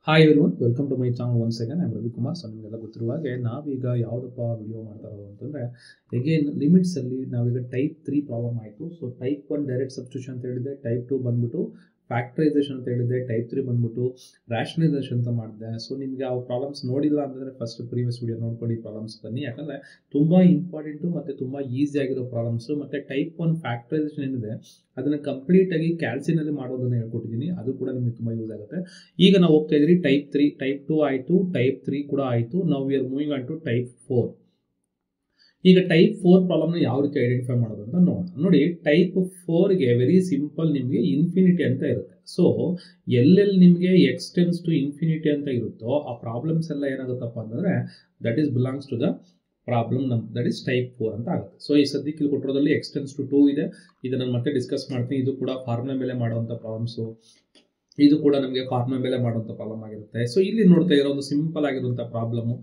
Hi everyone, welcome to my channel once again. I am Ravikumar. So ನಿಮಗೆಲ್ಲ ಗೊತ್ತಿರುವ ಹಾಗೆ ನಾವೀಗ ಯಾವುದಪ್ಪ ವಿಡಿಯೋ ಮಾಡ್ತಾ ಇರೋದು ಅಂತಂದರೆ, ಅಗೇನ್ ಲಿಮಿಟ್ಸಲ್ಲಿ ನಾವೀಗ ಟೈಪ್ 3 ಪ್ರಾಬ್ಲಮ್ ಆಯಿತು. ಸೊ ಟೈಪ್ 1 ಡೈರೆಕ್ಟ್ ಸಬ್ಸ್ಟಿಟ್ಯೂಷನ್ ಅಂತ ಹೇಳಿದೆ, ಟೈಪ್ 2 ಬಂದ್ಬಿಟ್ಟು ಫ್ಯಾಕ್ಟರೈಸೇಷನ್ ಅಂತ ಹೇಳಿದೆ, ಟೈಪ್ 3 ಬಂದ್ಬಿಟ್ಟು ರ್ಯಾಷನಲೈಸೇಷನ್ ಅಂತ ಮಾಡಿದೆ. ಸೊ ನಿಮಗೆ ಆ ಪ್ರಾಬ್ಲಮ್ಸ್ ನೋಡಿಲ್ಲ ಅಂತಂದರೆ ಫಸ್ಟ್ ಪ್ರೀವಿಯಸ್ ವಿಡಿಯೋ ನೋಡ್ಕೊಂಡು ಈ ಪ್ರಾಬ್ಲಮ್ಸ್ ಬನ್ನಿ, ಯಾಕಂದರೆ ತುಂಬ ಇಂಪಾರ್ಟೆಂಟು ಮತ್ತು ತುಂಬ ಈಸಿ ಆಗಿರೋ ಪ್ರಾಬ್ಲಮ್ಸು. ಮತ್ತು ಟೈಪ್ 1 ಫ್ಯಾಕ್ಟರೈಸೇಷನ್ ಏನಿದೆ ಅದನ್ನು ಕಂಪ್ಲೀಟಾಗಿ ಕ್ಯಾಲ್ಸಿನಲ್ಲಿ ಮಾಡೋದನ್ನು ಹೇಳ್ಕೊಟ್ಟಿದ್ದೀನಿ, ಅದು ಕೂಡ ನಿಮಗೆ ತುಂಬ ಯೂಸ್ ಆಗುತ್ತೆ. ಈಗ ನಾವು ಹೋಗ್ತಾ ಇದ್ದೀವಿ ಟೈಪ್ 3, ಟೈಪ್ 2 ಆಯಿತು, ಟೈಪ್ 3 ಕೂಡ ಆಯಿತು. ನಾವು we are moving on to type 4. ಈಗ ಟೈಪ್ 4 ಪ್ರಾಬ್ಲಮ್ನ ಯಾವ ರೀತಿ ಐಡೆಂಟಿಫೈ ಮಾಡೋದು ಅಂತ ನೋಡೋಣ. ನೋಡಿ, ಟೈಪ್ 4ಗೆ ವೆರಿ ಸಿಂಪಲ್, ನಿಮಗೆ ಇನ್ಫಿನಿಟಿ ಅಂತ ಇರುತ್ತೆ. ಸೊ ಎಲ್ಲೆಲ್ಲಿ ನಿಮಗೆ ಎಕ್ಸ್ಟೆನ್ಸ್ ಟು ಇನ್ಫಿನಿಟಿ ಅಂತ ಇರುತ್ತೋ ಆ ಪ್ರಾಬ್ಲಮ್ಸ್ ಎಲ್ಲ ಏನಾಗುತ್ತಪ್ಪ ಅಂತಂದರೆ that is belongs to the problem that is type 4 ಅಂತ ಆಗುತ್ತೆ. ಸೊ ಈ ಸದ್ಯಕ್ಕೆ ಇಲ್ಲಿ ಕೊಟ್ಟಿರೋದ್ರಲ್ಲಿ ಎಕ್ಸ್ಟೆನ್ಸ್ ಟು 2 ಇದೆ, ಇದನ್ನು ಮತ್ತೆ ಡಿಸ್ಕಸ್ ಮಾಡ್ತೀನಿ. ಇದು ಕೂಡ ಫಾರ್ಮುಲಾ ಮೇಲೆ ಮಾಡುವಂಥ ಪ್ರಾಬ್ಲಮ್ಸು, ಇದು ಕೂಡ ನಮಗೆ ಫಾರ್ಮುಲಾ ಮೇಲೆ ಮಾಡುವಂಥ ಪ್ರಾಬ್ಲಮ್ ಆಗಿರುತ್ತೆ. ಸೊ ಇಲ್ಲಿ ನೋಡ್ತಾ ಇರೋ ಒಂದು ಸಿಂಪಲ್ ಆಗಿರುವಂಥ ಪ್ರಾಬ್ಲಮ್ಮು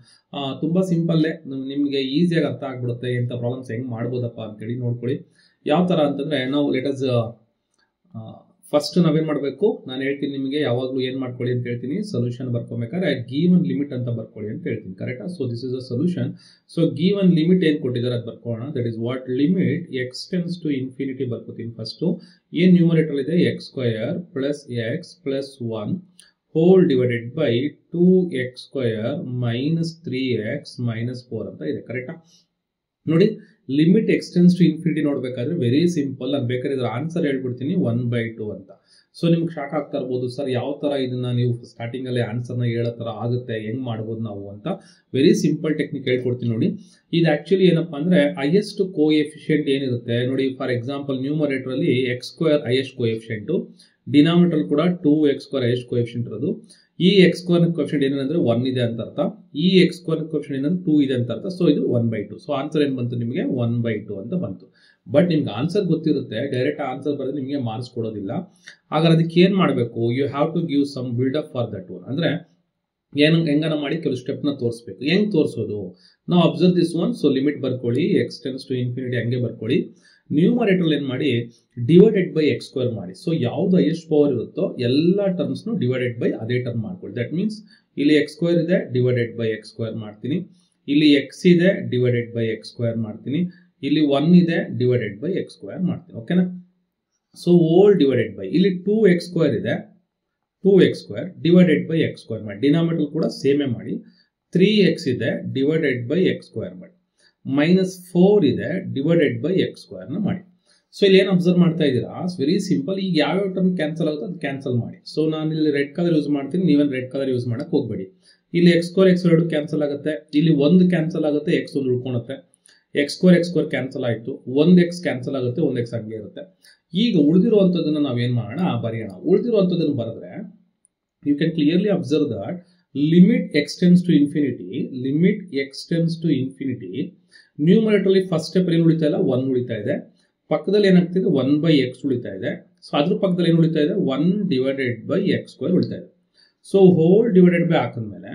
ತುಂಬ ಸಿಂಪಲ್ಲೇ, ನಿಮಗೆ ಈಸಿಯಾಗಿ ಅರ್ಥ ಆಗ್ಬಿಡುತ್ತೆ ಇಂಥ ಪ್ರಾಬ್ಲಮ್ಸ್ ಹೆಂಗೆ ಮಾಡ್ಬೋದಪ್ಪ ಅಂತೇಳಿ ನೋಡ್ಕೊಳ್ಳಿ. ಯಾವ ಥರ ಅಂತಂದರೆ, ನಾವು ಲೆಟಸ್ ಫಸ್ಟ್ ನಾವೇನು ಮಾಡಬೇಕು, ನಾನು ಹೇಳ್ತೀನಿ ನಿಮಗೆ ಯಾವಾಗಲೂ ಏನು ಮಾಡ್ಕೊಳ್ಳಿ ಅಂತ ಹೇಳ್ತೀನಿ. ಸೊಲ್ಯೂಷನ್ ಬರ್ಕೊಬೇಕಾದ್ರೆ ಗಿವನ್ ಲಿಮಿಟ್ ಅಂತ ಬರ್ಕೊಳ್ಳಿ ಅಂತ ಹೇಳ್ತೀನಿ, ಕರೆಕ್ಟಾ? So this is a solution. So given limit ಏನು ಕೊಟ್ಟಿದ್ದಾರೆ ಅದು ಬರ್ಕೊಳ್ಳೋಣ. That is what limit x tends to infinity ಬರ್ಕೋತೀನಿ ಫಸ್ಟು. ಏನು ನ್ಯೂಮರೇಟರ್ ಇದೆ, x square plus x plus 1 whole divided by 2x square minus 3x minus 4 ಅಂತ ಇದೆ, ಕರೆಕ್ಟಾ? ನೋಡಿ, ಲಿಮಿಟ್ ಎಕ್ಸ್ಟೆನ್ಸ್ ಟು ಇನ್ಫಿನಿಟಿ ನೋಡಬೇಕಾದ್ರೆ ವೆರಿ ಸಿಂಪಲ್. ನಾನು ಬೇಕಾದ್ರೆ ಇದರ ಆನ್ಸರ್ ಹೇಳ್ಬಿಡ್ತೀನಿ 1/2 ಅಂತ. ಸೊ ನಿಮ್ಗೆ ಶಾಕ್ ಆಗ್ತಾ ಇರ್ಬೋದು, ಸರ್ ಯಾವ ಥರ ಇದನ್ನ ನೀವು ಸ್ಟಾರ್ಟಿಂಗಲ್ಲಿ ಆನ್ಸರ್ನ ಹೇಳೋ ಥರ ಆಗುತ್ತೆ, ಹೆಂಗೆ ಮಾಡ್ಬೋದು ನಾವು ಅಂತ. ವೆರಿ ಸಿಂಪಲ್ ಟೆಕ್ನಿಕ್ ಹೇಳ್ಕೊಡ್ತೀನಿ ನೋಡಿ. ಇದು ಆ್ಯಕ್ಚುಲಿ ಏನಪ್ಪ ಅಂದರೆ ಹೈಯೆಸ್ಟ್ ಕೋಎಫಿಷಿಯೆಂಟ್ ಏನಿರುತ್ತೆ ನೋಡಿ. ಫಾರ್ ಎಕ್ಸಾಂಪಲ್ ನ್ಯೂಮರೇಟರಲ್ಲಿ x square highest coefficient, denominator ಕೂಡ 2x ಸ್ಕ್ವೇರ್ ಹೈಯೆಸ್ಟ್ ಕೋಎಫಿಷಿಯೆಂಟ್ ಇರೋದು. ಈ ಎಕ್ಸ್ ಸ್ಕ್ವೇರ್ ಕೋಎಫಿಷಿಯೆಂಟ್ ಏನಂದ್ರೆ 1 ಇದೆ ಅಂತ ಅರ್ಥ, ಈ ಎಕ್ಸ್ ಸ್ಕ್ವೇರ್ ಕೋಎಫಿಷಿಯೆಂಟ್ ಏನಂದ್ರೆ 2 ಇದೆ ಅಂತ ಅರ್ಥ. ಸೊ ಇದು 1/2. ಸೊ ಆನ್ಸರ್ ಏನು ಬಂತು ನಿಮಗೆ 1/2 ಅಂತ ಬಂತು. ಬಟ್ ನಿಮ್ಗೆ ಆನ್ಸರ್ ಗೊತ್ತಿರುತ್ತೆ, ಡೈರೆಕ್ಟ್ ಆನ್ಸರ್ ಬರೆದು ನಿಮಗೆ ಮಾರ್ಕ್ಸ್ ಕೊಡೋದಿಲ್ಲ. ಹಾಗಾದ್ರೆ ಅದಕ್ಕೆ ಏನು ಮಾಡಬೇಕು, you have to give some buildup for that one. ಅಂದರೆ ಹೆಂಗನ ಮಾಡಿ ಕೆಲವು ಸ್ಟೆಪ್ನ ತೋರಿಸ್ಬೇಕು. ಹೆಂಗೆ ತೋರಿಸೋದು, ನಾವು observe this one. So limit ಬರ್ಕೊಳ್ಳಿ, ಎಕ್ಸ್ಟೆನ್ಸ್ ಟು ಇನ್ಫಿನಿಟಿ ಹಂಗೆ ಬರ್ಕೊಳ್ಳಿ. ನ್ಯೂಮರೇಟರ್ ಏನು ಮಾಡಿ, ಡಿವೈಡೆಡ್ ಬೈ ಎಕ್ಸ್ ಸ್ಕ್ವೇರ್ ಮಾಡಿ. ಸೊ ಯಾವ್ದು ಹೈಯೆಸ್ಟ್ ಪವರ್ ಇರುತ್ತೋ ಎಲ್ಲ ಟರ್ಮ್ಸ್ನು ಡಿವೈಡೆಡ್ ಬೈ ಅದೇ ಟರ್ಮ್ ಮಾಡ್ಕೊಳ್ಳಿ. ದಟ್ ಮೀನ್ಸ್ ಇಲ್ಲಿ ಎಕ್ಸ್ ಸ್ಕ್ವೇರ್ ಇದೆ, ಡಿವೈಡೆಡ್ ಬೈ ಎಕ್ಸ್ ಸ್ಕ್ವೇರ್ ಮಾಡ್ತೀನಿ. ಇಲ್ಲಿ ಎಕ್ಸ್ ಇದೆ, ಡಿವೈಡೆಡ್ ಬೈ ಎಕ್ಸ್ ಸ್ಕ್ವೇರ್ ಮಾಡ್ತೀನಿ. ಇಲ್ಲಿ 1 ಇದೆ, ಡಿವೈಡೆಡ್ ಬೈ ಎಕ್ಸ್ ಸ್ಕ್ವೇರ್ ಮಾಡ್ತೀನಿ. ಓಕೆನಾ? ಸೊ ಓಲ್ ಡಿವೈಡೆಡ್ ಬೈ, ಇಲ್ಲಿ 2x ಸ್ಕ್ವೇರ್ ಇದೆ, 2x square divided by x square ಮಾಡಿ. ಡಿನಾಮಿನೇಟರ್ ಕೂಡ ಸೇಮೇ ಮಾಡಿ. 3x ಇದೆ, ಡಿವೈಡೆಡ್ ಬೈ ಎಕ್ಸ್ ಸ್ಕ್ವೇರ್ ಮಾಡಿ. ಮೈನಸ್ 4 ಇದೆ, ಡಿವೈಡೆಡ್ ಬೈ ಎಕ್ಸ್ ಸ್ಕ್ವೇರ್ನ ಮಾಡಿ. ಸೊ ಇಲ್ಲಿ ಏನು ಅಬ್ಸರ್ವ್ ಮಾಡ್ತಾ ಇದ್ದೀರಾ, ವೆರಿ ಸಿಂಪಲ್. ಈಗ ಯಾವ್ಯಾವ ಟರ್ಮ್ ಕ್ಯಾನ್ಸಲ್ ಆಗುತ್ತೆ ಅದು ಕ್ಯಾನ್ಸಲ್ ಮಾಡಿ. ಸೊ ನಾನು ಇಲ್ಲಿ ರೆಡ್ ಕಲರ್ ಯೂಸ್ ಮಾಡ್ತೀನಿ, ನೀವೇನು ರೆಡ್ ಕಲರ್ ಯೂಸ್ ಮಾಡಕ್ಕೆ ಹೋಗಬೇಡಿ. ಇಲ್ಲಿ ಎಕ್ಸ್ ಸ್ಕ್ವೇರ್ ಎಕ್ಸ್ 2 ಕ್ಯಾನ್ಸಲ್ ಆಗುತ್ತೆ, ಇಲ್ಲಿ 1 ಕ್ಯಾನ್ಸಲ್ ಆಗುತ್ತೆ, ಎಕ್ಸ್ 1 ಉಳ್ಕೊಳುತ್ತೆ. ಎಕ್ಸ್ ಸ್ಕ್ವೇರ್ ಕ್ಯಾನ್ಸಲ್ ಆಯಿತು, 1x ಕ್ಯಾನ್ಸಲ್ ಆಗುತ್ತೆ, 1x ಹಂಗೆ ಇರುತ್ತೆ. ಈಗ ಉಳಿದಿರುವಂಥದ್ದನ್ನು ನಾವೇನು ಮಾಡೋಣ, ಬರೆಯೋಣ. ಉಳಿದಿರುವಂಥದ್ದನ್ನು ಬರೆದ್ರೆ you can clearly observe that limit x tends to infinity, limit x tends to infinity. ನ್ಯೂಮರೇಟರ್ಲಿ ಫಸ್ಟ್ ಸ್ಟೆಪ್ ಏನು ಉಳಿತಾ ಇಲ್ಲ, 1 ಉಳಿತಾ ಇದೆ. ಪಕ್ಕದಲ್ಲಿ ಏನಾಗ್ತಿದೆ, 1/x ಉಳಿತಾ ಇದೆ. ಸೊ ಅದ್ರ ಪಕ್ಕದಲ್ಲಿ ಏನು ಉಳಿತಾ ಇದೆ, 1 ಡಿವೈಡೆಡ್ ಬೈ ಎಕ್ಸ್ ಸ್ಕ್ವೇರ್ ಉಳಿತಾ ಇದೆ. ಸೊ ಹೋಲ್ ಡಿವೈಡೆಡ್ ಬೈ ಹಾಕಿದ್ಮೇಲೆ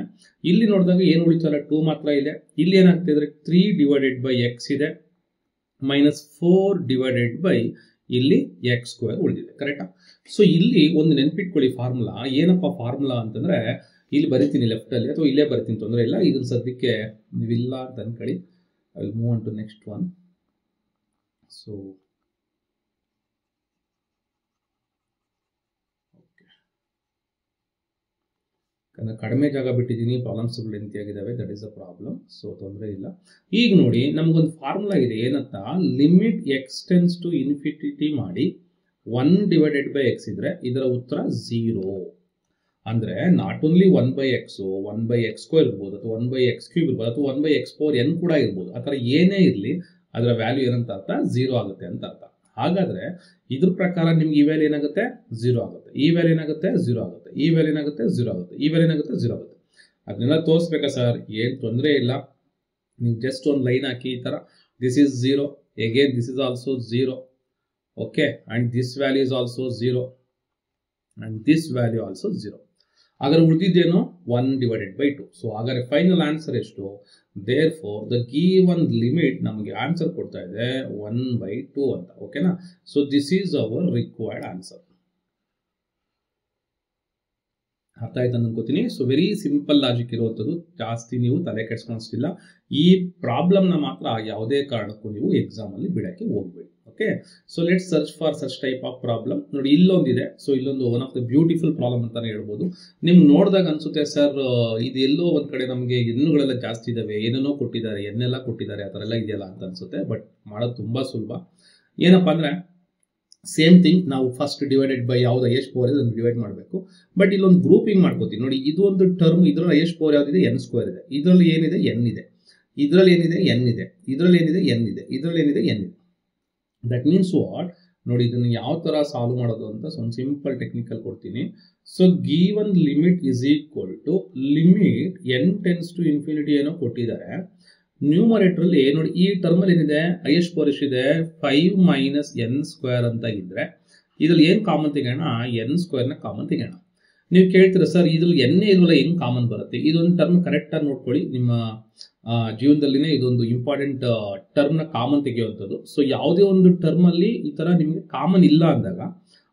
ಇಲ್ಲಿ ನೋಡಿದಾಗ ಏನು ಉಳಿತಾ ಇಲ್ಲ, 2 ಮಾತ್ರ ಇದೆ. ಇಲ್ಲಿ ಏನಾಗ್ತಿದ್ರೆ 3 ಡಿವೈಡೆಡ್ ಬೈ ಎಕ್ಸ್ ಇದೆ, ಮೈನಸ್ 4 ಡಿವೈಡೆಡ್ ಬೈ ಇಲ್ಲಿ ಎಕ್ಸ್ ಸ್ಕ್ವೇರ್ ಉಳಿದಿದೆ, ಕರೆಕ್ಟಾ? ಸೊ ಇಲ್ಲಿ ಒಂದು ನೆನ್ಪಿಟ್ಕೊಳ್ಳಿ ಫಾರ್ಮುಲಾ. ಏನಪ್ಪ ಫಾರ್ಮುಲಾ ಅಂತಂದ್ರೆ, ಇಲ್ಲಿ ಬರಿತೀನಿ ಲೆಫ್ಟಲ್ಲಿ ಅಥವಾ ಇಲ್ಲೇ ಬರಿತೀನಿ, ತೊಂದರೆ ಇಲ್ಲ. ಇದನ್ನ ಸದ್ಯಕ್ಕೆ ನೀವಿಲ್ಲ ಅಂತ ಅನ್ಕೊಳ್ಳಿ. I will move on to next one. So ಕಡಿಮೆ ಜಾಗ ಬಿಟ್ಟಿದ್ದೀನಿ, ಪ್ರಾಬ್ಲಮ್ಸ್ಗಳು ಲೆಂತಿಯಾಗಿದ್ದಾವೆ, that is a problem. So ತೊಂದರೆ ಇಲ್ಲ. ಈಗ ನೋಡಿ, ನಮಗೊಂದು ಫಾರ್ಮುಲಾ ಇದೆ. ಏನಂತ, ಲಿಮಿಟ್ ಎಕ್ಸ್ಟೆನ್ಸ್ ಟು ಇನ್ಫಿನಿಟಿ ಮಾಡಿ 1 ಡಿವೈಡೆಡ್ ಬೈ ಎಕ್ಸ್ ಇದ್ರೆ ಇದರ ಉತ್ತರ 0. ಅಂದರೆ not only 1/x, 1/x square ಇರ್ಬೋದು, ಅಥವಾ 1/x ಕ್ಯೂಬ್ ಇರ್ಬೋದು, ಅಥವಾ 1/x ಪವರ್ n ಕೂಡ ಇರ್ಬೋದು. ಆ ಥರ ಏನೇ ಇರಲಿ ಅದರ ವ್ಯಾಲ್ಯೂ ಏನಂತ ಅರ್ಥ, 0 ಆಗುತ್ತೆ ಅಂತ ಅರ್ಥ. ಹಾಗಾದರೆ ಇದ್ರ ಪ್ರಕಾರ ನಿಮ್ಗೆ ಈ ವ್ಯಾಲ್ಯೂ ಏನಾಗುತ್ತೆ, 0 ಆಗುತ್ತೆ. ಈ ವ್ಯಾಲ್ಯೂ ಏನಾಗುತ್ತೆ, 0 ಆಗುತ್ತೆ. ಈ ವ್ಯಾಲ್ಯೂ ಏನಾಗುತ್ತೆ, 0 ಆಗುತ್ತೆ. ಈ ವ್ಯಾಲ್ಯೂ ಏನಾಗುತ್ತೆ, 0 ಆಗುತ್ತೆ. ಅದನ್ನೆಲ್ಲ ತೋರಿಸ್ಬೇಕಾ ಸರ್? ಏನು ತೊಂದರೆ ಇಲ್ಲ. ನೀವು ಜಸ್ಟ್ ಒಂದು ಲೈನ್ ಹಾಕಿ ಈ ಥರ, this is 0, again this is also 0, okay, and this value is also 0, and this value also 0. ಹಾಗಾದ್ರೆ ಉಳಿದಿದ್ದೇನು, 1 ಡಿವೈಡೆಡ್ ಬೈ 2. ಸೊ ಹಾಗಾದ್ರೆ ಫೈನಲ್ ಆನ್ಸರ್ ಎಷ್ಟು, therefore the given limit ನಮಗೆ ಆನ್ಸರ್ ಕೊಡ್ತಾ ಇದೆ 1/2 ಅಂತ. ಓಕೆನಾ? So this is our required answer. ಅರ್ಥ ಆಯ್ತು ಅನ್ಕೋತೀನಿ. ಸೊ ವೆರಿ ಸಿಂಪಲ್ ಲಾಜಿಕ್ ಇರುವಂಥದ್ದು, ಜಾಸ್ತಿ ನೀವು ತಲೆ ಕೆಡಿಸ್ಕೊಳ್ಳೋಷ್ಟಿಲ್ಲ. ಈ ಪ್ರಾಬ್ಲಮ್ನ ಮಾತ್ರ ಯಾವುದೇ ಕಾರಣಕ್ಕೂ ನೀವು ಎಕ್ಸಾಮಲ್ಲಿ ಬಿಡೋಕ್ಕೆ ಹೋಗ್ಬೇಡಿ. Okay, so let's search for such type of problem. ನೋಡಿ ಇಲ್ಲೊಂದಿದೆ. ಸೊ ಇಲ್ಲೊಂದು one of the beautiful problem ಅಂತಾನೆ ಹೇಳ್ಬೋದು. ನಿಮ್ಗೆ ನೋಡಿದಾಗ ಅನ್ಸುತ್ತೆ ಸರ್ ಇದು ಎಲ್ಲೋ ಒಂದು ಕಡೆ ನಮಗೆ ಎನ್ನುಗಳೆಲ್ಲ ಜಾಸ್ತಿ ಇದಾವೆ, ಏನೇನೋ ಕೊಟ್ಟಿದ್ದಾರೆ, ಎನ್ನೆಲ್ಲ ಕೊಟ್ಟಿದ್ದಾರೆ, ಆ ಥರ ಎಲ್ಲ ಇದೆಯಲ್ಲ ಅಂತ ಅನ್ಸುತ್ತೆ. ಬಟ್ ಮಾಡೋದು ತುಂಬ ಸುಲಭ. ಏನಪ್ಪ ಅಂದರೆ ಸೇಮ್ ಥಿಂಗ್, ನಾವು ಫಸ್ಟ್ ಡಿವೈಡೆಡ್ ಬೈ ಯಾವ್ದು ಹೈಯೆಸ್ಟ್ ಪವರ್ ಇದೆ ಅದನ್ನು ಡಿವೈಡ್ ಮಾಡಬೇಕು. ಬಟ್ ಇಲ್ಲೊಂದು ಗ್ರೂಪಿಂಗ್ ಮಾಡ್ಕೋತೀವಿ. ನೋಡಿ ಇದು ಒಂದು ಟರ್ಮ್, ಇದರಲ್ಲಿ ಹೈಯೆಸ್ಟ್ ಪವರ್ ಯಾವುದಿದೆ, ಎನ್ ಸ್ಕ್ವೇರ್ ಇದೆ. ಇದರಲ್ಲಿ ಏನಿದೆ, ಎನ್ ಇದೆ. ಇದರಲ್ಲಿ ಏನಿದೆ, ಎನ್ ಇದೆ. ಇದರಲ್ಲಿ ಏನಿದೆ, ಎನ್ ಇದೆ. ಇದರಲ್ಲಿ ಏನಿದೆ, ಎನ್ ಇದೆ. ದಟ್ ಮೀನ್ಸ್ ವಾಟ್, ನೋಡಿ ಇದನ್ನು ಯಾವ ಥರ ಸಾಲ್ವ್ ಮಾಡೋದು ಅಂತ ಒಂದು ಸಿಂಪಲ್ ಟೆಕ್ನಿಕಲ್ ಕೊಡ್ತೀನಿ. So given limit is equal to limit n tends to infinity ಏನೋ ಕೊಟ್ಟಿದ್ದಾರೆ. ನ್ಯೂಮರೇಟರ್ ಅಲ್ಲಿ ನೋಡಿ ಈ ಟರ್ಮಲ್ ಏನಿದೆ, ಹೈಯೆಸ್ಟ್ ಪವರ್ ಎಷ್ಟಿದೆ, 5 ಮೈನಸ್ ಎನ್ ಸ್ಕ್ವೇರ್ ಅಂತ ಇದ್ರೆ ಇದ್ರಲ್ಲಿ ಏನು ಕಾಮನ್ ತೆಗೋಣ, ಎನ್ ಸ್ಕ್ವೇರ್ನ ಕಾಮನ್ ತೆಗೋಣ. ನೀವು ಕೇಳ್ತೀರಾ ಸರ್ ಇದ್ರಲ್ಲಿ ಎನ್ನೇ ಇರೋಲ್ಲ ಹೆಂಗ್ ಕಾಮನ್ ಬರುತ್ತೆ? ಇದೊಂದು ಟರ್ಮ್ ಕರೆಕ್ಟಾಗಿ ನೋಡ್ಕೊಳ್ಳಿ. ನಿಮ್ಮ ಜೀವನದಲ್ಲಿನೇ ಇದೊಂದು ಇಂಪಾರ್ಟೆಂಟ್ ಟರ್ಮ್ನ ಕಾಮನ್ ತೆಗೆಯುವಂಥದ್ದು. ಸೊ ಯಾವುದೇ ಒಂದು ಟರ್ಮಲ್ಲಿ ಈ ಥರ ನಿಮಗೆ ಕಾಮನ್ ಇಲ್ಲ ಅಂದಾಗ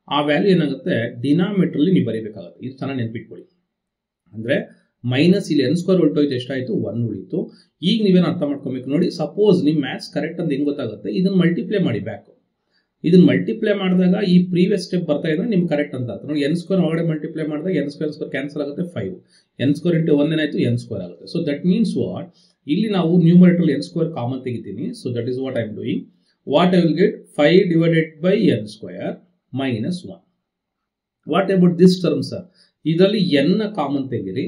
ಆ ವ್ಯಾಲ್ಯೂ ಏನಾಗುತ್ತೆ, ಡಿನಾಮಿನೇಟರ್ಲಿ ನೀವು ಬರೀಬೇಕಾಗುತ್ತೆ. ಇದು ಚೆನ್ನಾಗಿ ನೆನ್ಪಿಟ್ಕೊಳ್ಳಿ. ಅಂದರೆ ಮೈನಸ್ ಇಲ್ಲಿ ಎನ್ ಸ್ಕ್ವೇರ್ ಹೊರಟೋಯ್ತು, ಎಷ್ಟಾಯಿತು, 1 ಉಳಿತು. ಈಗ ನೀವೇನು ಅರ್ಥ ಮಾಡ್ಕೊಬೇಕು ನೋಡಿ, ಸಪೋಸ್ ನಿಮ್ಮ ಮ್ಯಾಥ್ಸ್ ಕರೆಕ್ಟ್ ಅಂತ ಹೆಂಗೆ ಗೊತ್ತಾಗುತ್ತೆ, ಇದನ್ನು ಮಲ್ಟಿಪ್ಲೈ ಮಾಡಿ ಬ್ಯಾಕು. ಇದನ್ನು ಮಲ್ಟಿಪ್ಲೈ ಮಾಡಿದಾಗ ಈ ಪ್ರೀವಿಯಸ್ ಸ್ಟೆಪ್ ಬರ್ತಾ ಇದ್ರೆ ನಿಮ್ಗೆ ಕರೆಕ್ಟ್ ಅಂತ ಅರ್ಥ. ನೋಡಿ ಎನ್ ಸ್ಕ್ವೇರ್ ಒಳಗಡೆ ಮಲ್ಟಿಪ್ಲೈ ಮಾಡಿದಾಗ ಎನ್ ಸ್ಕ್ವೇರ್ ಕ್ಯಾನ್ಸಲ್ ಆಗುತ್ತೆ, 5. ಎನ್ ಸ್ಕ್ವೇರ್ ಇಂಟು 1 ಏನಾಯಿತು, ಎನ್ ಸ್ಕ್ವೇರ್ ಆಗುತ್ತೆ. ಸೊ ದಟ್ ಮೀನ್ಸ್ ವಾಟ್, ಇಲ್ಲಿ ನಾವು ನ್ಯೂಮರೇಟರ್ ಎನ್ ಸ್ಕ್ವೇರ್ ಕಾಮನ್ ತೆಗಿತೀನಿ. So that is what I am doing. What I will get 5 divided by n square minus 1. What about this term sir, ಇದರಲ್ಲಿ n common ತೆಗಿರಿ,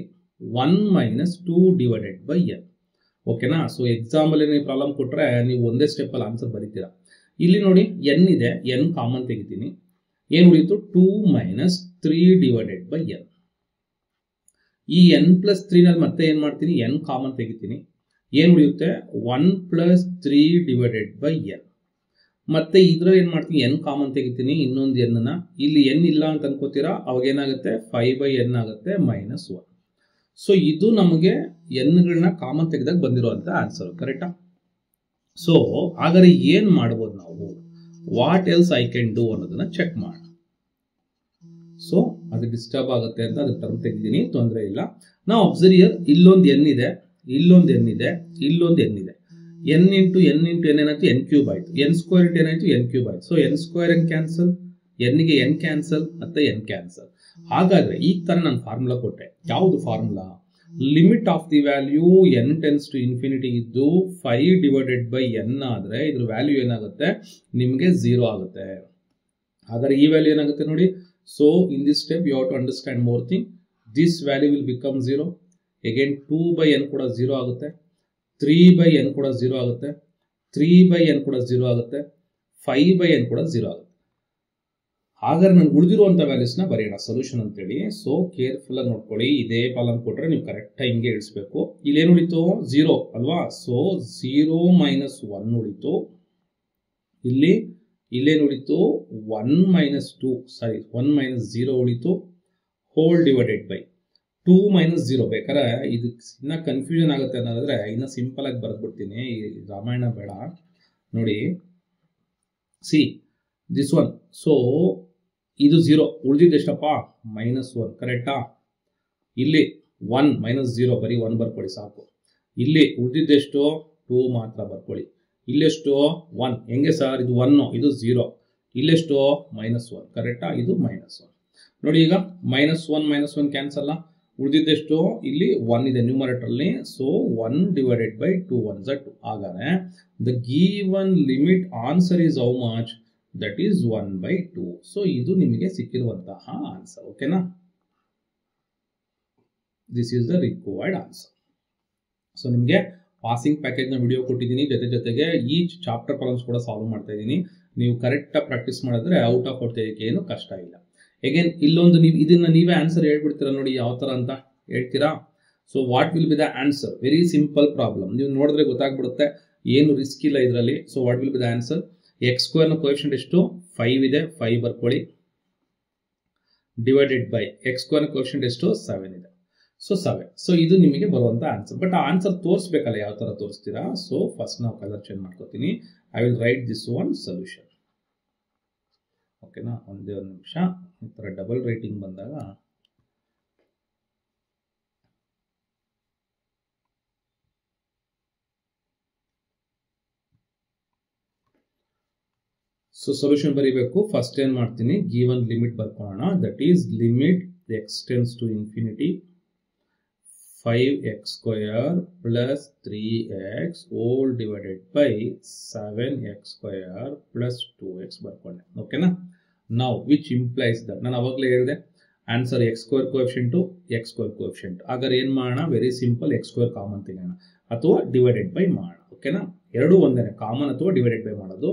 1 minus 2 divided by n. ಓಕೆನಾ? So example ನೀವು problem ಕೊಟ್ಟರೆ ನೀವು ಒಂದೇ ಸ್ಟೆಪ್ಪಲ್ಲಿ answer ಬರೀತೀರಾ. ಇಲ್ಲಿ ನೋಡಿ N ಇದೆ, ಎನ್ ಕಾಮನ್ ತೆಗಿತೀನಿ. ಏನು ಉಳಿಯಿತು, 2 ಮೈನಸ್ 3 ಡಿವೈಡೆಡ್ ಬೈ ಎನ್. ಈ ಎನ್ ಪ್ಲಸ್ 3 ನಲ್ಲಿ ಮತ್ತೆ ಏನು ಮಾಡ್ತೀನಿ, ಎನ್ ಕಾಮನ್ ತೆಗಿತೀನಿ. ಏನು ಉಳಿಯುತ್ತೆ, 1 ಪ್ಲಸ್ 3 ಡಿವೈಡೆಡ್ ಬೈ ಎನ್. ಮತ್ತೆ ಇದ್ರಲ್ಲಿ ಏನು ಮಾಡ್ತೀನಿ, ಎನ್ ಕಾಮನ್ ತೆಗಿತೀನಿ, ಇನ್ನೊಂದು ಎನ್ನ. ಇಲ್ಲಿ ಎನ್ ಇಲ್ಲ ಅಂತ ಅನ್ಕೋತೀರಾ, ಅವಾಗ ಏನಾಗುತ್ತೆ, 5 ಬೈ ಎನ್ ಆಗುತ್ತೆ, ಮೈನಸ್ 1. ಸೊ ಇದು ನಮಗೆ ಎನ್ಗಳನ್ನ ಕಾಮನ್ ತೆಗೆದಾಗ ಬಂದಿರುವಂತ ಆನ್ಸರ್. ಕರೆಕ್ಟಾ? ಸೊ ಹಾಗಾದ್ರೆ ಏನ್ ಮಾಡ್ಬೋದು ನಾವು, what else I can do ಅನ್ನೋದನ್ನ ಚೆಕ್ ಮಾಡೋಣ. ಸೊ ಅದು ಡಿಸ್ಟರ್ಬ್ ಆಗುತ್ತೆ ಅಂತ ಅದು ಟರ್ಮ್ ತೆಗೆದಿದ್ದೀನಿ, ತೊಂದರೆ ಇಲ್ಲ. ನಾವು ಅಬ್ಸರ್ವ್ ಹಿಯರ್, ಇಲ್ಲೊಂದು ಎನ್ ಇದೆ, ಇಲ್ಲೊಂದು ಎನ್ ಇದೆ, ಇಲ್ಲೊಂದು ಎನ್ ಇದೆ. ಎನ್ ಇಂಟು ಎನ್ ಏನಾಯ್ತು, ಎನ್ ಕ್ಯೂಬ್ ಆಯ್ತು. ಎನ್ ಸ್ಕ್ವೇರ್ ಇಂಟು ಏನಾಯ್ತು, ಎನ್ ಕ್ಯೂಬ್ ಆಯ್ತು. So n square n cancel, ಎನ್ಗೆ ಎನ್ ಕ್ಯಾನ್ಸಲ್, ಮತ್ತೆ ಎನ್ ಕ್ಯಾನ್ಸಲ್. ಹಾಗಾದ್ರೆ ಈಗ ತರ ನಾನು ಫಾರ್ಮುಲಾ ಕೊಟ್ಟೆ. ಯಾವುದು formula? Limit of the value n tends to infinity ಇದ್ದು 5 ಡಿವೈಡೆಡ್ ಬೈ ಎನ್ ಆದ್ರೆ ಇದ್ರ ವ್ಯಾಲ್ಯೂ ಏನಾಗುತ್ತೆ, ನಿಮಗೆ 0 ಆಗುತ್ತೆ. ಹಾಗಾದ್ರೆ ಈ ವ್ಯಾಲ್ಯೂ ಏನಾಗುತ್ತೆ ನೋಡಿ. So in this step you have to understand more thing. This value will become 0. Again 2 by n ಕೂಡ 0 ಆಗುತ್ತೆ, 3 ಬೈ ಎನ್ ಕೂಡ 0 ಆಗುತ್ತೆ, 3 ಬೈ ಎನ್ ಕೂಡ 0 ಆಗುತ್ತೆ, 5 ಬೈ ಎನ್ ಕೂಡ 0 ಆಗುತ್ತೆ. ಹಾಗಾದ್ರೆ ನಾನು ಉಳಿದಿರುವಂಥ ವ್ಯಾಲ್ಯೂಸ್ನ ಬರೆಯೋಣ ಸೊಲ್ಯೂಷನ್ ಅಂತೇಳಿ. ಸೊ ಕೇರ್ಫುಲ್ ಆಗಿ ನೋಡ್ಕೊಳ್ಳಿ. ಇದೇ ಪಾಲನ್ ಕೊಟ್ಟರೆ ನೀವು ಕರೆಕ್ಟಾಗಿ ಹಿಂಗೆ ಇಳಿಸ್ಬೇಕು. ಇಲ್ಲೇನು ಉಳಿತು, 0 ಅಲ್ವಾ? ಸೊ 0 ಮೈನಸ್ 1 ಉಳಿತು. ಇಲ್ಲೇನು ಉಳಿತು, 1 ಮೈನಸ್ 2 ಸಾರಿ 1 ಮೈನಸ್ 0 ಉಳಿತು, ಹೋಲ್ ಡಿವೈಡೆಡ್ ಬೈ 2 ಮೈನಸ್ 0. ಬೇಕಾದ್ರೆ ಇದು ಇನ್ನ ಕನ್ಫ್ಯೂಷನ್ ಆಗುತ್ತೆ ಅನ್ನೋದಾದ್ರೆ ಇನ್ನ ಸಿಂಪಲ್ ಆಗಿ ಬರೆದ್ಬಿಡ್ತೀನಿ, ಈ ರಾಮಾಯಣ ಬೇಡ ನೋಡಿ. See this one. ಸೊ ಇದು 0 ಉಳಿದಿದ್ದು ಎಷ್ಟಪ್ಪ, ಮೈನಸ್ 1. ಕರೆಕ್ಟಾ? ಇಲ್ಲಿ 1 ಮೈನಸ್ 0 ಬರೀ 1 ಬರ್ಕೊಳ್ಳಿ ಸಾಕು. ಇಲ್ಲಿ ಉಳಿದಿದ್ದೆಷ್ಟು, 2 ಮಾತ್ರ ಬರ್ಕೊಳ್ಳಿ. ಇಲ್ಲೆಷ್ಟು, 1. ಹೆಂಗೆ ಸರ್, ಇದು 1, ಇದು 0. ಇಲ್ಲೆಷ್ಟು, ಮೈನಸ್ 1. ಕರೆಕ್ಟಾ? ಇದು ಮೈನಸ್ 1. ನೋಡಿ ಈಗ ಮೈನಸ್ 1 ಕ್ಯಾನ್ಸಲ್. ಉಳಿದಿದ್ದೆಷ್ಟು, ಇಲ್ಲಿ 1 ಇದೆ ನ್ಯೂಮರೇಟರ್ ಅಲ್ಲಿ. So 1 divided by 2 1s are 2. ಹಾಗಾದ್ರೆ the given limit answer is how much, that is 1 by 2. So ಇದು ನಿಮಗೆ ಸಿಕ್ಕಿರುವಂತಹ ಆನ್ಸರ್. ಓಕೆನಾ? This is the required answer. So ನಿಮಗೆ ಪಾಸಿಂಗ್ ಪ್ಯಾಕೇಜ್ನ ವಿಡಿಯೋ ಕೊಟ್ಟಿದ್ದೀನಿ, ಜೊತೆಗೆ ಈ ಚಾಪ್ಟರ್ ಪ್ರಾಬ್ಲಮ್ಸ್ ಕೂಡ ಸಾಲ್ವ್ ಮಾಡ್ತಾ ಇದ್ದೀನಿ. ನೀವು ಕರೆಕ್ಟಾಗಿ ಪ್ರಾಕ್ಟೀಸ್ ಮಾಡಿದ್ರೆ ಔಟ್ ಆಫ್ ಔಟ್ ತೆಗೆಯೋಕೆ ಏನು ಕಷ್ಟ ಇಲ್ಲ. ಅಗೇನ್ ಇಲ್ಲೊಂದು ನೀವು ಇದನ್ನ ನೀವೇ ಆನ್ಸರ್ ಹೇಳ್ಬಿಡ್ತೀರಾ ನೋಡಿ ಯಾವ ಥರ ಅಂತ ಹೇಳ್ತೀರಾ. So what will be the answer? Very simple problem. ನೀವು ನೋಡಿದ್ರೆ ಗೊತ್ತಾಗ್ಬಿಡುತ್ತೆ, ಏನು ರಿಸ್ಕ್ ಇಲ್ಲ ಇದರಲ್ಲಿ. So what will be the answer? X ಸ್ಕ್ವೇರ್ನ ಕೋಎಫಿಷಿಯಂಟ್ ಎಷ್ಟು, 5 ಇದೆ, 5 ಬರ್ಕೊಳ್ಳಿ. ಡಿವೈಡೆಡ್ ಬೈ ಎಕ್ಸ್ ಸ್ಕ್ವೇರ್ನ ಕೋಎಫಿಷಿಯಂಟ್ ಎಷ್ಟು, 7 ಇದೆ. ಸೊ 7. ಸೊ ಇದು ನಿಮಗೆ ಬರುವಂತ ಆನ್ಸರ್. ಬಟ್ ಆ ಆನ್ಸರ್ ತೋರಿಸ್ಬೇಕಲ್ಲ, ಯಾವ ಥರ ತೋರಿಸ್ತೀರಾ. ಸೊ ಫಸ್ಟ್ ನಾವು ಕಲರ್ ಚೇಂಜ್ ಮಾಡ್ಕೋತೀನಿ. I will write this one solution. ಓಕೆನಾ? ಒಂದೇ ಒಂದು ನಿಮಿಷ. ಈ ಥರ ಡಬಲ್ ರೈಟಿಂಗ್ ಬಂದಾಗ ಸೊ ಸೊಲ್ಯೂಷನ್ ಬರೀಬೇಕು. ಫಸ್ಟ್ ಏನು ಮಾಡ್ತೀನಿ, ಗಿವನ್ ಲಿಮಿಟ್ ಬರ್ಕೊಳ್ಳೋಣ. That is limit x tends to infinity 5x square plus 3x whole divided by 7x square plus 2x ಬರ್ಕೊಂಡೆ. ಓಕೆನಾ? Now which implies that ನಾನು ಅವಾಗಲೇ ಹೇಳಿದೆ answer x square coefficient x square coefficient. ಹಾಗಾದ್ರೆ ಏನು ಮಾಡೋಣ, very simple, x square common ತೆಗೆಯೋಣ ಅಥವಾ ಡಿವೈಡೆಡ್ ಬೈ ಮಾಡೋಣ. ಓಕೆನಾ? ಎರಡೂ ಒಂದೇ, ಕಾಮನ್ ಅಥವಾ ಡಿವೈಡೆಡ್ ಬೈ ಮಾಡೋದು.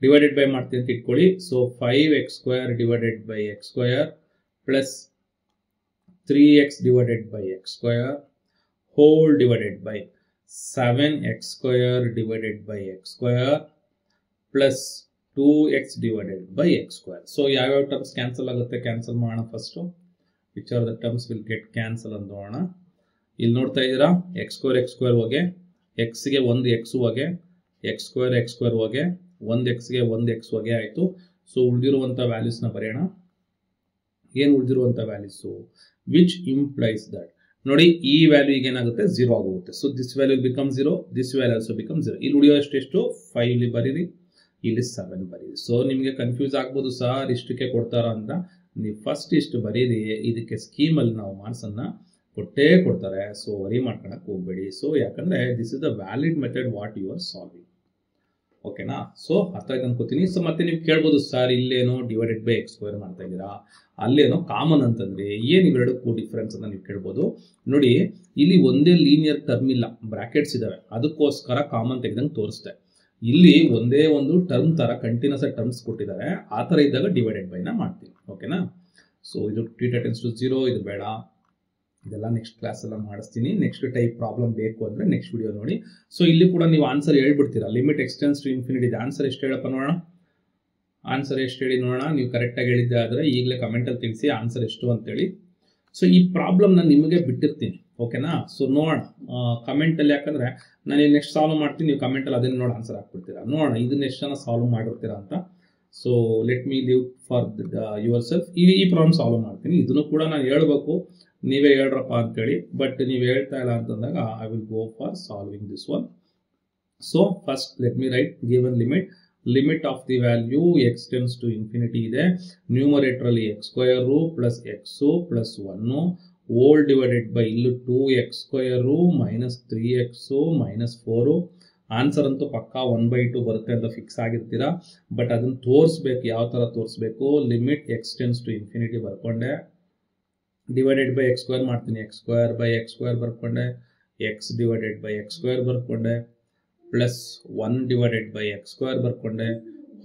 ಡಿವೈಡೆಡ್ ಬೈ ಮಾಡ್ತೀನಿ ಅಂತ ಇಟ್ಕೊಳ್ಳಿ. So 5x square divided by x square plus 3x divided by x square whole divided by 7x square divided by x square plus 2x divided by x square. So ಯಾವ terms cancel ಆಗುತ್ತೆ, cancel ಮಾಡೋಣ first. Which are the terms will get cancel ಅಂತ ನೋಡೋಣ. ಇಲ್ಲಿ ನೋಡ್ತಾ ಇದ್ದೀರಾ, x square ಹೋಗಿ ಎಕ್ಸ್ಗೆ ಒಂದು ಎಕ್ಸ್ ಹೋಗಿ ಎಕ್ಸ್ ಸ್ಕ್ವೇರ್ ಹೋಗಿ ಒಂದು ಎಕ್ಸ್ಗೆ ಒಂದು ಎಕ್ಸ್ ಹೋಗಿ ಆಯಿತು. ಸೊ ಉಳಿದಿರುವಂಥ ವ್ಯಾಲ್ಯೂಸ್ನ ಬರೆಯೋಣ. ಏನು ಉಳಿದಿರುವಂಥ ವ್ಯಾಲ್ಯೂಸು, ವಿಚ್ ಇಂಪ್ಲೈಸ್ ದಟ್ ನೋಡಿ ಈ ವ್ಯಾಲ್ಯೂ ಈಗ ಏನಾಗುತ್ತೆ, 0 ಆಗುತ್ತೆ. So this value become 0, this value also become 0. ಇಲ್ಲಿ ಉಳಿಯೋ ಎಷ್ಟು 5 ಇಲ್ಲಿ ಬರೀರಿ, ಇಲ್ಲಿ 7 ಬರೀರಿ. ಸೊ ನಿಮಗೆ ಕನ್ಫ್ಯೂಸ್ ಆಗ್ಬೋದು, ಸರ್ ಇಷ್ಟಕ್ಕೆ ಕೊಡ್ತಾರ ಅಂತ. ನೀವು ಫಸ್ಟ್ ಇಷ್ಟು ಬರೀರಿ, ಇದಕ್ಕೆ ಸ್ಕೀಮಲ್ಲಿ ನಾವು ಮಾರ್ಕ್ಸನ್ನು ಕೊಟ್ಟೇ ಕೊಡ್ತಾರೆ. ಸೊ ವರಿ ಮಾಡ್ಕೊಳಕ್ಕೆ ಹೋಗ್ಬೇಡಿ. ಸೊ ಯಾಕಂದರೆ this is the valid method what you are solving. ಓಕೆನಾ? ಸೊ ಅರ್ಥ ಆಯ್ತು ಅನ್ಕೋತೀನಿ. ಸೊ ಮತ್ತೆ ನೀವು ಕೇಳ್ಬೋದು, ಸರ್ ಇಲ್ಲೇನೋ ಡಿವೈಡೆಡ್ ಬೈ ಎಕ್ಸ್ ಸ್ಕ್ವೇರ್ ಮಾಡ್ತಾ ಇದ್ದೀರಾ, ಅಲ್ಲೇನೋ ಕಾಮನ್ ಅಂತಂದ್ರೆ ಏನು ಇವೆರಡಕ್ಕೂ ಡಿಫ್ರೆನ್ಸ್ ಅಂತ ನೀವು ಕೇಳ್ಬೋದು. ನೋಡಿ ಇಲ್ಲಿ ಒಂದೇ ಲೀನಿಯರ್ ಟರ್ಮ್ ಇಲ್ಲ, ಬ್ರಾಕೆಟ್ಸ್ ಇದಾವೆ, ಅದಕ್ಕೋಸ್ಕರ ಕಾಮನ್ ತೆಗೆದಂಗೆ ತೋರಿಸ್ದೆ. ಇಲ್ಲಿ ಒಂದೇ ಒಂದು ಟರ್ಮ್ ತರ ಕಂಟಿನ್ಯೂಸ್ ಟರ್ಮ್ಸ್ ಕೊಟ್ಟಿದ್ದಾರೆ, ಆ ತರ ಇದ್ದಾಗ ಡಿವೈಡೆಡ್ ಬೈನ ಮಾಡ್ತೀನಿ. ಓಕೆನಾ? ಸೊ ಇದು θ tends to 0, ಇದು ಬೇಡ, ಇದೆಲ್ಲ ನೆಕ್ಸ್ಟ್ ಕ್ಲಾಸ್ ಎಲ್ಲ ಮಾಡಿಸ್ತೀನಿ. ನೆಕ್ಸ್ಟ್ ಟೈಪ್ ಪ್ರಾಬ್ಲಮ್ ಬೇಕು ಅಂದರೆ ನೆಕ್ಸ್ಟ್ ವಿಡಿಯೋ ನೋಡಿ. ಸೊ ಇಲ್ಲಿ ಕೂಡ ನೀವು ಆನ್ಸರ್ ಹೇಳ್ಬಿಡ್ತೀರಾ, limit x tends to infinity. Answer ಎಷ್ಟು ಹೇಳಪ್ಪ ನೋಡೋಣ, ಆನ್ಸರ್ ಎಷ್ಟು ಹೇಳಿ ನೋಡೋಣ. ನೀವು ಕರೆಕ್ಟಾಗಿ ಹೇಳಿದ್ದೆ ಆದರೆ ಈಗಲೇ ಕಮೆಂಟಲ್ಲಿ ತಿಳಿಸಿ ಆನ್ಸರ್ ಎಷ್ಟು ಅಂತೇಳಿ. ಸೊ ಈ ಪ್ರಾಬ್ಲಮ್ ನಾನು ನಿಮಗೆ ಬಿಟ್ಟಿರ್ತೀನಿ. ಓಕೆನಾ? ಸೊ ನೋಡೋಣ ಕಮೆಂಟಲ್ಲಿ, ಯಾಕಂದರೆ ನಾನು ನೆಕ್ಸ್ಟ್ ಸಾಲ್ವ್ ಮಾಡ್ತೀನಿ, ನೀವು ಕಮೆಂಟಲ್ಲಿ ಅದನ್ನು ನೋಡಿ ಆನ್ಸರ್ ಹಾಕ್ಬಿಡ್ತೀರಾ. ನೋಡೋಣ ಇದನ್ನ ಎಷ್ಟು ಜನ ಸಾಲ್ವ್ ಮಾಡಿರ್ತೀರಾ ಅಂತ. So let me leave for yourself. ಈ ಪ್ರಾಬ್ಲಮ್ ಸಾಲ್ವ್ ಮಾಡ್ತೀನಿ. ಇದನ್ನು ಕೂಡ ನಾನು ಹೇಳ್ಬೇಕು, ನೀವೇ ಹೇಳ್ರಪ್ಪ ಅಂತೇಳಿ. ಬಟ್ ನೀವು ಹೇಳ್ತಾ ಇಲ್ಲ ಅಂತಂದಾಗ I will go for solving this one. So first let me write given limit of the value x tends to infinity ಇದೆ. ನ್ಯೂಮರೇಟರ್ ಅಲ್ಲಿ x square plus x plus 1 whole divided by ಇಲ್ಲಿ 2x square minus 3x minus 4. Answer ಅಂತೂ ಪಕ್ಕಾ 1/2 ಬರುತ್ತೆ ಅಂತ fix ಆಗಿರ್ತೀರಾ. But ಅದನ್ನು ತೋರಿಸ್ಬೇಕು, ಯಾವ ಥರ ತೋರಿಸ್ಬೇಕು. Limit x tends to infinity ಬರ್ಕೊಂಡೆ, ಡಿವೈಡೆಡ್ ಬೈ ಎಕ್ಸ್ ಸ್ಕ್ವೇರ್ ಮಾಡ್ತೀನಿ, x square by x square ಬರ್ಕೊಂಡೆ, x divided by x square ಬರ್ಕೊಂಡೆ, plus 1 divided by x square ಬರ್ಕೊಂಡೆ,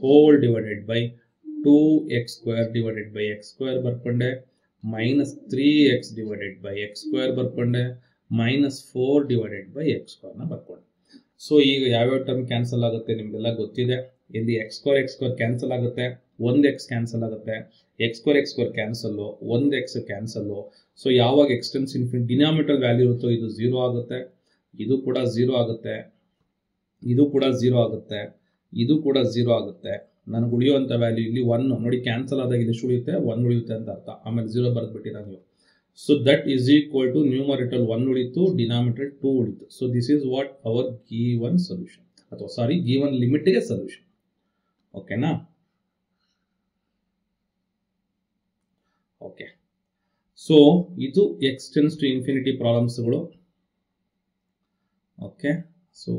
whole divided by 2x square divided by x square ಬರ್ಕೊಂಡೆ, minus 3x divided by x square ಬರ್ಕೊಂಡೆ, minus 4 divided by x ಸ್ಕ್ವೇರ್ನ ಬರ್ಕೊಂಡೆ. So ಈಗ ಯಾವ್ಯಾವ term cancel ಆಗುತ್ತೆ ನಿಮಗೆಲ್ಲ ಗೊತ್ತಿದೆ. ಇಲ್ಲಿ x ಸ್ಕ್ವೇರ್ ಕ್ಯಾನ್ಸಲ್ ಆಗುತ್ತೆ, 1x ಕ್ಯಾನ್ಸಲ್ ಆಗುತ್ತೆ, x square cancel, 1x cancel. So ಯಾವಾಗ x tends to infinity denominator value ಇರುತ್ತೋ ಇದು 0 ಆಗುತ್ತೆ, ಇದು ಕೂಡ 0 ಆಗುತ್ತೆ, ಇದು ಕೂಡ 0 ಆಗುತ್ತೆ, ಇದು ಕೂಡ 0 ಆಗುತ್ತೆ. ನನಗೆ ಉಳಿಯುವಂಥ ವ್ಯಾಲ್ಯೂ ಇಲ್ಲಿ 1 ನೋಡಿ, ಕ್ಯಾನ್ಸಲ್ ಆದಾಗ ಇಲ್ಲಿ ಉಳಿಯುತ್ತೆ, 1 ಉಳಿಯುತ್ತೆ ಅಂತ ಅರ್ಥ. ಆಮೇಲೆ 0 ಬರೆದ್ಬಿಟ್ಟಿರ ನೀವು. So that is equal to numerator 1 ಉಳಿತು, ಡಿನಾಮಿನೇಟರ್ 2 ಉಳಿತು. So this is what our given solution, ಅಥವಾ ಸಾರಿ ಗಿವನ್ ಲಿಮಿಟ್ಗೆ ಸೊಲ್ಯೂಷನ್. ಓಕೆನಾ? ಓಕೆ. ಸೊ ಇದು x tends to infinity ಪ್ರಾಬ್ಲಮ್ಸ್ಗಳು. ಓಕೆ. ಸೊ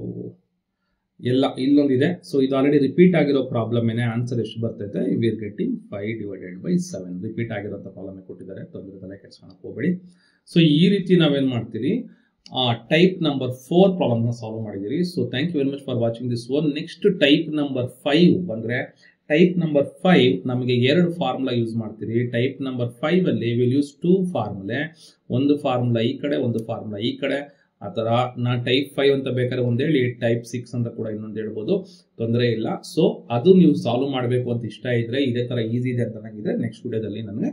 ಎಲ್ಲ ಇಲ್ಲೊಂದಿದೆ. ಸೊ ಇದು ಆಲ್ರೆಡಿ ರಿಪೀಟ್ ಆಗಿರೋ ಪ್ರಾಬ್ಲಮ್ ಏನೇ. ಆನ್ಸರ್ ಎಷ್ಟು ಬರ್ತೈತೆ, we are getting 5 divided by 7. Repeat ಆಗಿರೋಂಥ ಪ್ರಾಬ್ಲಮ್ ಕೊಟ್ಟಿದ್ದಾರೆ, ತೊಂದರೆ ತಲೆ ಕೆಡ್ಸ್ಕೊಳಕ್ಕೆ ಹೋಗಬೇಡಿ. ಸೊ ಈ ರೀತಿ ನಾವೇನು ಮಾಡ್ತೀರಿ, ಟೈಪ್ ನಂಬರ್ 4 ಪ್ರಾಬ್ಲಮ್ನ ಸಾಲ್ವ್ ಮಾಡಿದ್ದೀರಿ. So thank you very much for watching this one. Next type number 5 ಬಂದರೆ, ಟೈಪ್ ನಂಬರ್ 5 ನಮಗೆ 2 ಫಾರ್ಮುಲಾ ಯೂಸ್ ಮಾಡ್ತೀರಿ. ಟೈಪ್ ನಂಬರ್ 5 ಅಲ್ಲಿ ವಿಲ್ ಯೂಸ್ 2 ಫಾರ್ಮುಲೆ, ಒಂದು ಫಾರ್ಮುಲಾ ಈ ಕಡೆ, ಒಂದು ಫಾರ್ಮುಲಾ ಈ ಕಡೆ. ಆ ಥರ ನಾ ಟೈಪ್ 5 ಅಂತ ಬೇಕಾದ್ರೆ ಒಂದು ಹೇಳಿ, ಟೈಪ್ 6 ಅಂತ ಕೂಡ ಇನ್ನೊಂದು ಹೇಳ್ಬೋದು, ತೊಂದರೆ ಇಲ್ಲ. ಸೊ ಅದು ನೀವು ಸಾಲ್ವ್ ಮಾಡಬೇಕು ಅಂತ ಇಷ್ಟ ಇದ್ರೆ, ಇದೇ ಥರ ಈಸಿ ಇದೆ ಅಂತ ನನಗಿದ್ರೆ ನೆಕ್ಸ್ಟ್ ವಿಡಿಯೋದಲ್ಲಿ ನನಗೆ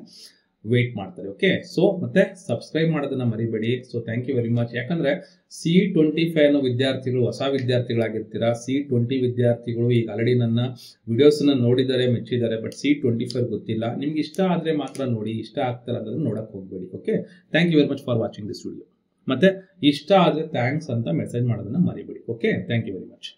ವೇಟ್ ಮಾಡ್ತಾರೆ. ಓಕೆ. ಸೊ ಮತ್ತೆ ಸಬ್ಸ್ಕ್ರೈಬ್ ಮಾಡೋದನ್ನ ಮರಿಬೇಡಿ. So thank you very much. ಯಾಕಂದ್ರೆ C25 ಅನ್ನೋ ವಿದ್ಯಾರ್ಥಿಗಳು ಹೊಸ ವಿದ್ಯಾರ್ಥಿಗಳಾಗಿರ್ತೀರಾ. C20 ವಿದ್ಯಾರ್ಥಿಗಳು ಈಗ ಆಲ್ರೆಡಿ ನನ್ನ ವಿಡಿಯೋಸ್ನ ನೋಡಿದ್ದಾರೆ, ಮೆಚ್ಚಿದ್ದಾರೆ. ಬಟ್ C25 ಗೊತ್ತಿಲ್ಲ. ನಿಮ್ಗೆ ಇಷ್ಟ ಆದರೆ ಮಾತ್ರ ನೋಡಿ, ಇಷ್ಟ ಆಗ್ತಾರೆ ಅಂದ್ರೆ ನೋಡಕ್ ಹೋಗ್ಬೇಡಿ. Okay. Thank you very much for watching this video. ಮತ್ತೆ ಇಷ್ಟ ಆದರೆ ಥ್ಯಾಂಕ್ಸ್ ಅಂತ ಮೆಸೇಜ್ ಮಾಡೋದನ್ನ ಮರಿಬೇಡಿ. Okay. Thank you very much.